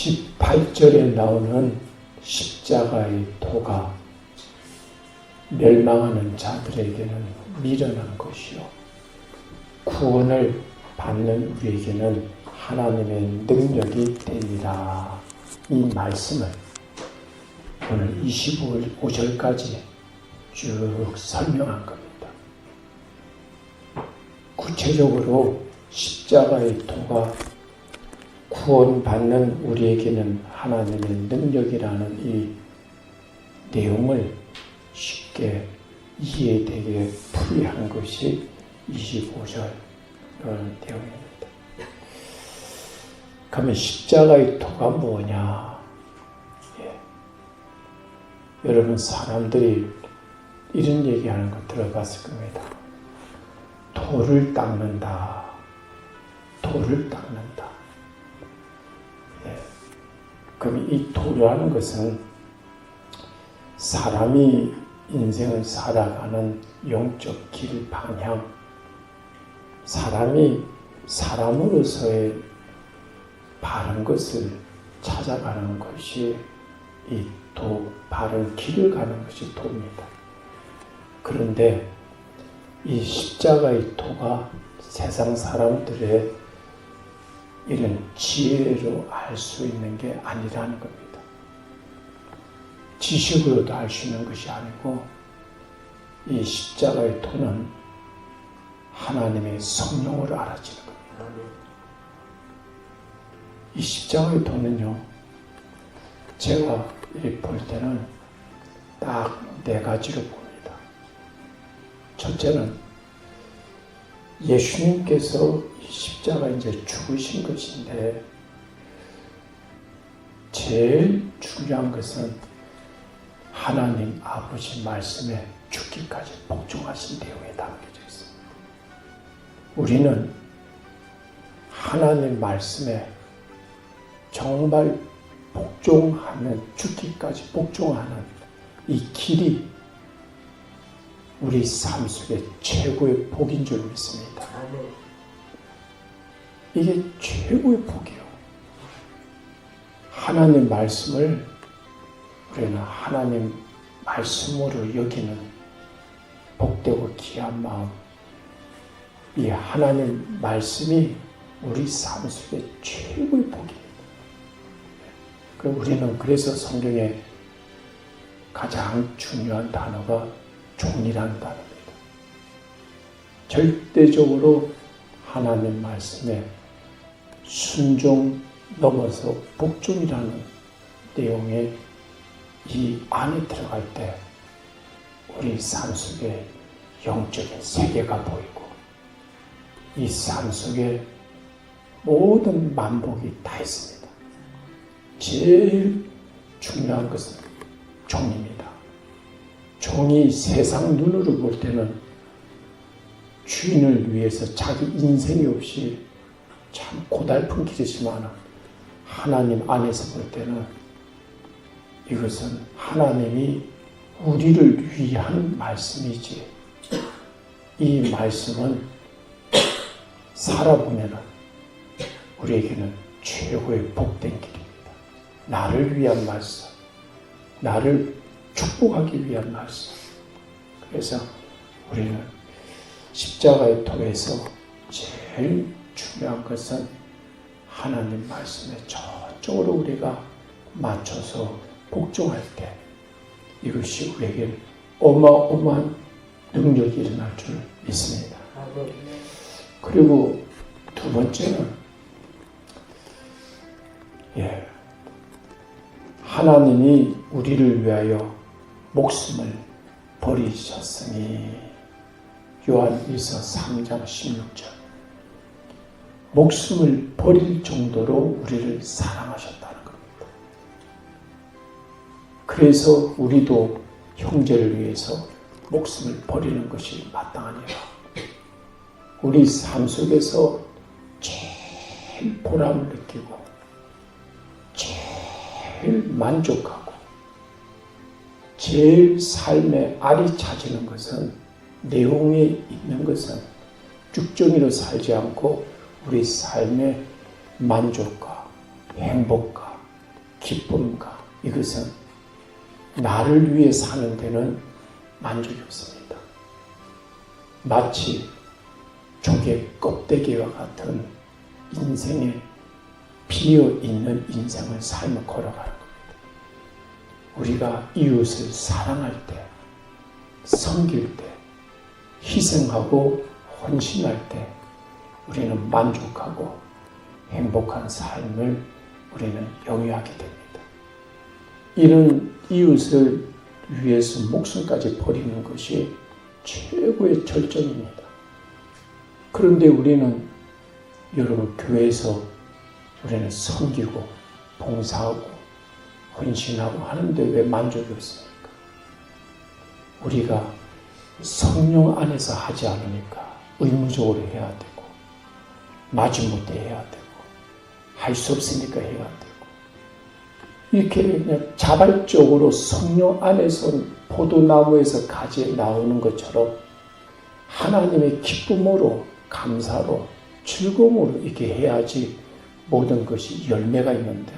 18절에 나오는 십자가의 도가 멸망하는 자들에게는 미련한 것이요 구원을 받는 우리에게는 하나님의 능력이 되리라. 이 말씀을 오늘 25절까지 쭉 설명한 겁니다. 구체적으로 십자가의 도가 구원받는 우리에게는 하나님의 능력이라는 이 내용을 쉽게 이해되게 풀이한 것이 25절 내용입니다. 그러면 십자가의 도가 뭐냐? 여러분 사람들이 이런 얘기하는 거 들어봤을 겁니다. 돌을 닦는다. 돌을 닦는다. 그럼 이 도라는 것은 사람이 인생을 살아가는 영적 길 방향, 사람이 사람으로서의 바른 것을 찾아가는 것이 이 도, 바른 길을 가는 것이 도입니다. 그런데 이 십자가의 도가 세상 사람들의 이런 지혜로 알 수 있는 게 아니라는 겁니다. 지식으로도 알 수 있는 것이 아니고 이 십자가의 도는 하나님의 성령으로 알아지는 겁니다. 이 십자가의 도는요, 제가 이렇게 볼 때는 딱 4가지로 봅니다. 첫째는 예수님께서 이 십자가 이제 죽으신 것인데 제일 중요한 것은 하나님 아버지 말씀에 죽기까지 복종하신 내용에 담겨져 있습니다. 우리는 하나님 말씀에 정말 복종하는, 죽기까지 복종하는 이 길이 우리 삶 속에 최고의 복인 줄 믿습니다. 이게 최고의 복이요. 하나님 말씀을 우리는 하나님 말씀으로 여기는 복되고 귀한 마음, 이 하나님 말씀이 우리 삶 속에 최고의 복입니다. 우리는 그래서 성경에 가장 중요한 단어가 종이라는 단어입니다. 절대적으로 하나님 말씀에 순종 넘어서 복종이라는 내용의 이 안에 들어갈 때 우리 삶 속에 영적인 세계가 보이고 이 삶 속에 모든 만복이 다 있습니다. 제일 중요한 것은 종입니다. 종이 세상 눈으로 볼 때는 주인을 위해서 자기 인생이 없이 참 고달픈 길이지만 하나님 안에서 볼 때는 이것은 하나님이 우리를 위한 말씀이지, 이 말씀은 살아보면 우리에게는 최고의 복된 길입니다. 나를 위한 말씀, 나를 축복하기 위한 말씀. 그래서 우리는 십자가의 도에서 제일 중요한 것은 하나님 말씀에 저쪽으로 우리가 맞춰서 복종할 때 이것이 우리에게 어마어마한 능력이 일어날 줄 믿습니다. 그리고 두 번째는 하나님이 우리를 위하여 목숨을 버리셨으니, 요한일서 3장 16절. 목숨을 버릴 정도로 우리를 사랑하셨다는 겁니다. 그래서 우리도 형제를 위해서 목숨을 버리는 것이 마땅하니라. 우리 삶 속에서 제일 보람을 느끼고 제일 만족하고 제일 삶의 알이 찾는 것은, 내용에 있는 것은 쭉정이로 살지 않고 우리 삶의 만족과 행복과 기쁨과 이것은 나를 위해 사는 데는 만족이 없습니다. 마치 조개 껍데기와 같은 인생에 비어있는 인생을 삶을 걸어가는 겁니다. 우리가 이웃을 사랑할 때, 섬길 때, 희생하고 헌신할 때 우리는 만족하고 행복한 삶을 우리는 영위하게 됩니다. 이런 이웃을 위해서 목숨까지 버리는 것이 최고의 절정입니다. 그런데 우리는 여러분 교회에서 우리는 섬기고 봉사하고 헌신하고 하는데 왜 만족이 없습니까? 우리가 성령 안에서 하지 않으니까 의무적으로 해야 되고 마지못해 해야 되고 할 수 없으니까 해야 되고 이렇게 그냥 자발적으로 성령 안에서 포도나무에서 가지에 나오는 것처럼 하나님의 기쁨으로 감사로 즐거움으로 이렇게 해야지 모든 것이 열매가 있는데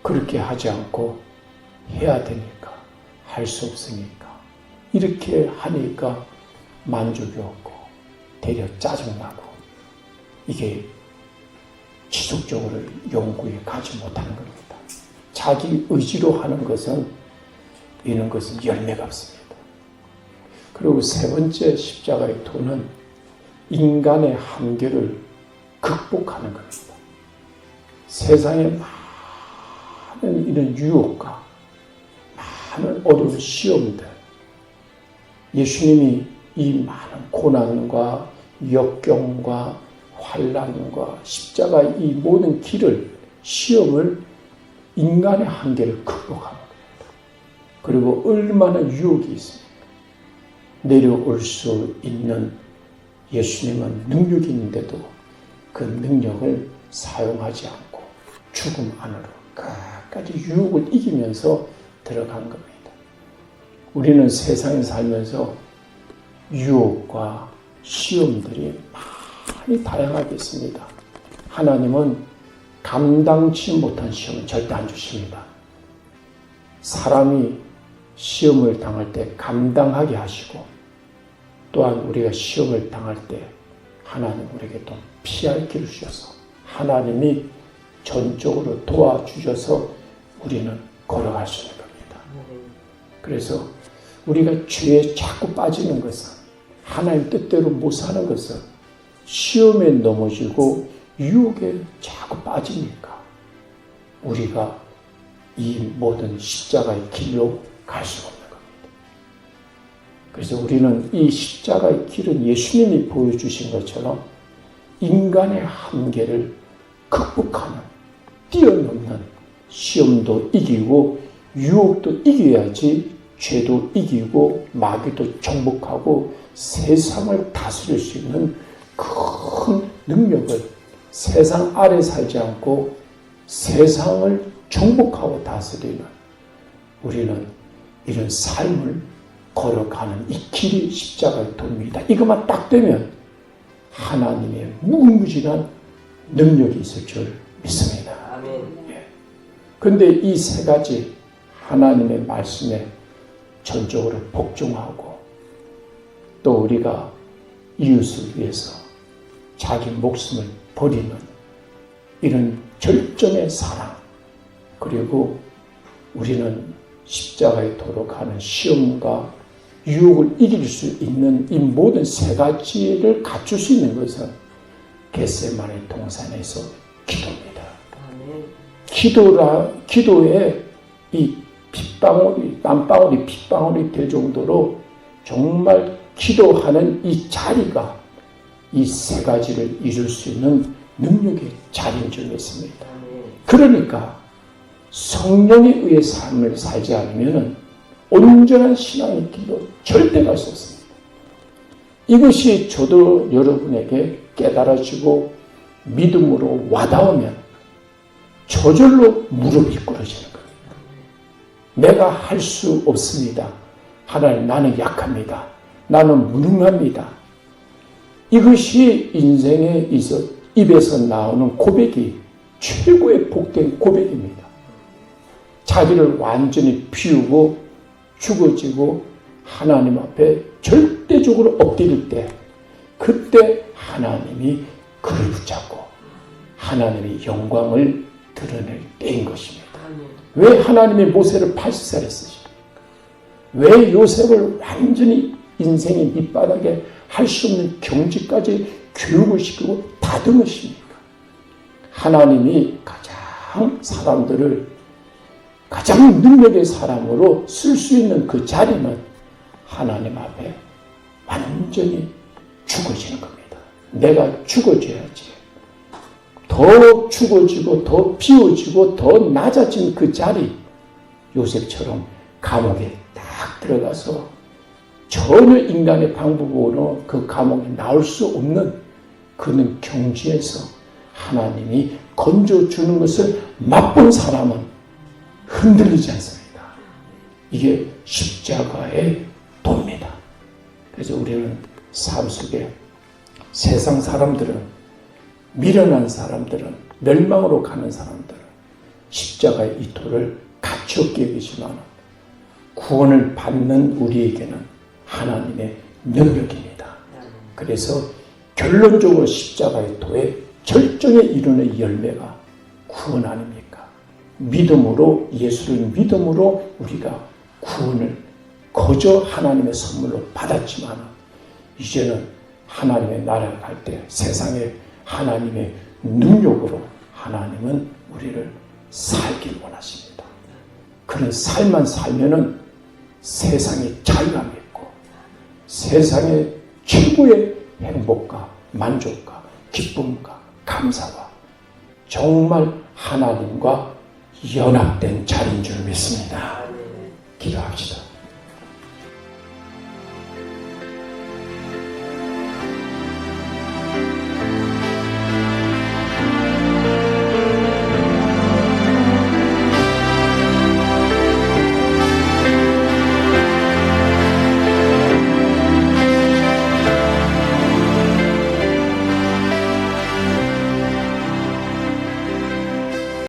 그렇게 하지 않고 해야 되니까 할 수 없으니까 이렇게 하니까 만족이 없고 되려 짜증나고 이게 지속적으로 연구에 가지 못하는 겁니다. 자기 의지로 하는 것은 이런 것은 열매가 없습니다. 그리고 세 번째 십자가의 도는 인간의 한계를 극복하는 겁니다. 세상에 많은 이런 유혹과 많은 어려운 시험들, 예수님이 이 많은 고난과 역경과 환난과 십자가의 이 모든 길을, 시험을 인간의 한계를 극복하는 겁니다. 그리고 얼마나 유혹이 있습니까? 내려올 수 있는 예수님은 능력이 있는데도 그 능력을 사용하지 않고 죽음 안으로 끝까지 유혹을 이기면서 들어간 겁니다. 우리는 세상에 살면서 유혹과 시험들이 많이 다양하게 있습니다. 하나님은 감당치 못한 시험은 절대 안 주십니다. 사람이 시험을 당할 때 감당하게 하시고 또한 우리가 시험을 당할 때 하나님 우리에게 또 피할 길을 주셔서 하나님이 전적으로 도와주셔서 우리는 걸어갈 수 있는 겁니다. 그래서 우리가 죄에 자꾸 빠지는 것은 하나님 뜻대로 못 사는 것은 시험에 넘어지고 유혹에 자꾸 빠지니까 우리가 이 모든 십자가의 길로 갈 수가 없는 겁니다. 그래서 우리는 이 십자가의 길은 예수님이 보여주신 것처럼 인간의 한계를 극복하는, 뛰어넘는 시험도 이기고 유혹도 이겨야지 죄도 이기고 마귀도 정복하고 세상을 다스릴 수 있는 큰 능력을 세상 아래 살지 않고 세상을 정복하고 다스리는 우리는 이런 삶을 걸어가는 이 길이 십자가의 도입니다. 이것만 딱 되면 하나님의 무궁무진한 능력이 있을 줄 믿습니다. 그런데 이 세 가지 하나님의 말씀에 전적으로 복종하고 또 우리가 이웃을 위해서 자기 목숨을 버리는 이런 절정의 사랑, 그리고 우리는 십자가에 도로 가는 시험과 유혹을 이길 수 있는 이 모든 세 가지를 갖출 수 있는 것은 겟세마네 동산에서 기도입니다. 기도에 이 핏방울이, 땀방울이 핏방울이 될 정도로 정말 기도하는 이 자리가 이 세 가지를 이룰 수 있는 능력의 자리인 줄 믿습니다. 그러니까 성령에 의해 삶을 살지 않으면 온전한 신앙의 길로 절대 갈 수 없습니다. 이것이 저도 여러분에게 깨달아지고 믿음으로 와닿으면 저절로 무릎이 꿇어지는 겁니다. 내가 할 수 없습니다. 하나님, 나는 약합니다. 나는 무능합니다. 이것이 인생에 있어 입에서 나오는 고백이 최고의 복된 고백입니다. 자기를 완전히 비우고 죽어지고 하나님 앞에 절대적으로 엎드릴 때, 그때 하나님이 그를 붙잡고 하나님의 영광을 드러낼 때인 것입니다. 왜 하나님이 모세를 80살에 쓰십니까? 왜 요셉을 완전히 인생의 밑바닥에 할 수 없는 경지까지 교육을 시키고 다듬으십니까? 하나님이 가장 사람들을 가장 능력의 사람으로 쓸 수 있는 그 자리는 하나님 앞에 완전히 죽어지는 겁니다. 내가 죽어져야지. 더 죽어지고 더 비워지고 더 낮아진 그 자리, 요셉처럼 감옥에 딱 들어가서 전혀 인간의 방법으로 그 감옥에 나올 수 없는 그런 경지에서 하나님이 건져주는 것을 맛본 사람은 흔들리지 않습니다. 이게 십자가의 도입니다. 그래서 우리는 삶 속에 세상 사람들은, 미련한 사람들은, 멸망으로 가는 사람들은 십자가의 이 도를 가치 없게 여기지만 구원을 받는 우리에게는 하나님의 능력입니다. 그래서 결론적으로 십자가의 도의 절정에 이르는 열매가 구원 아닙니까? 믿음으로, 예수를 믿음으로 우리가 구원을 거저 하나님의 선물로 받았지만 이제는 하나님의 나라에 갈 때 세상에 하나님의 능력으로 하나님은 우리를 살길 원하십니다. 그런 삶만 살면은 세상에 자유함이 있고 세상의 최고의 행복과 만족과 기쁨과 감사와 정말 하나님과 연합된 자리인 줄 믿습니다. 기도합시다.